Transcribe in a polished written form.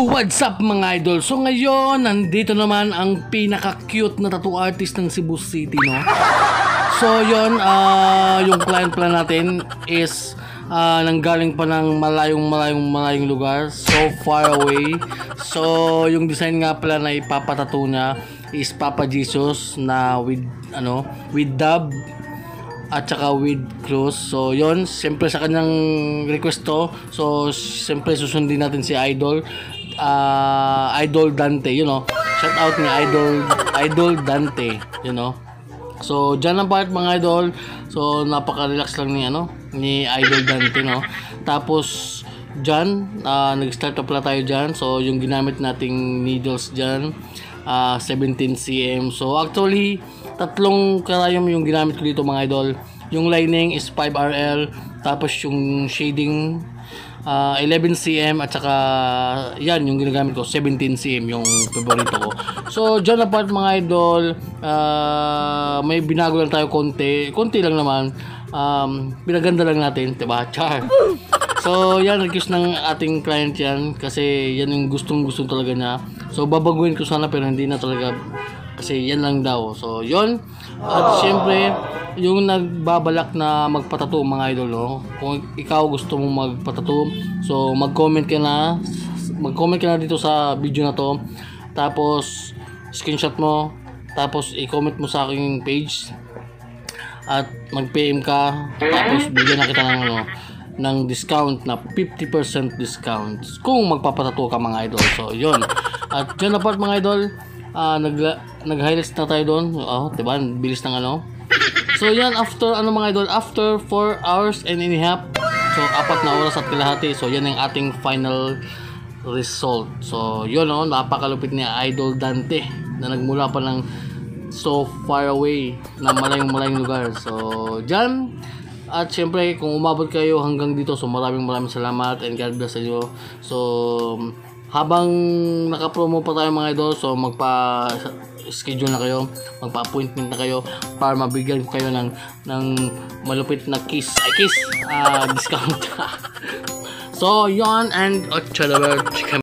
What's up mga idol? So ngayon, nandito naman ang pinaka-cute na tattoo artist ng Cebu City, no? So yun, yung client plan natin is nanggaling pa ng malayong lugar, so far away. So yung design nga pala na ipapatattoo niya is Papa Jesus na with dub at saka with cross. So yon, siyempre sa kanyang request to, so siyempre susundin natin si Idol Dante, you know. Shout out ni Idol Dante, you know. So dyan ang part mga idol. So napaka-relax lang ni Idol Dante, no. Tapos dyan nag-start up pala tayo dyan. So yung ginamit nating needles dyan 17 cm. So actually tatlong karayom yung ginamit ko dito mga idol. Yung lining is 5RL, tapos yung shading 11 cm, at saka yan yung ginagamit ko 17 cm yung favorito ko. So dyan na part mga idol, may binago lang tayo konti lang naman, pinaganda lang natin, diba? Char. So yan, request ng ating client yan kasi yan yung gustong talaga niya. So babaguhin ko sana pero hindi na talaga kasi yan lang daw. So yon. At syempre yung nagbabalak na magpatattoo mga idol, no? Kung ikaw gusto mong magpatattoo, so mag-comment ka na dito sa video na to, tapos screenshot mo, tapos i-comment mo sa aking page at mag-PM ka, tapos bigyan na kita ng discount na 50% discount kung magpapatattoo ka mga idol. So yun. At dyan na part mga idol, nag-highlights na tayo doon. Diba? Bilis ng So yan, after mga idol, after 4 hours and a half, so 4 na oras at kalahati, so yan yung ating final result. So yun, napakalupit ni Idol Dante na nagmula pa ng so far away na malayong lugar. So dyan. At syempre kung umabot kayo hanggang dito, so maraming salamat and God bless sa inyo. So habang naka-promo pa tayo mga idol, so magpa-schedule na kayo, magpa-appointment na kayo para mabigyan ko kayo ng malupit na kiss discount. So yon, and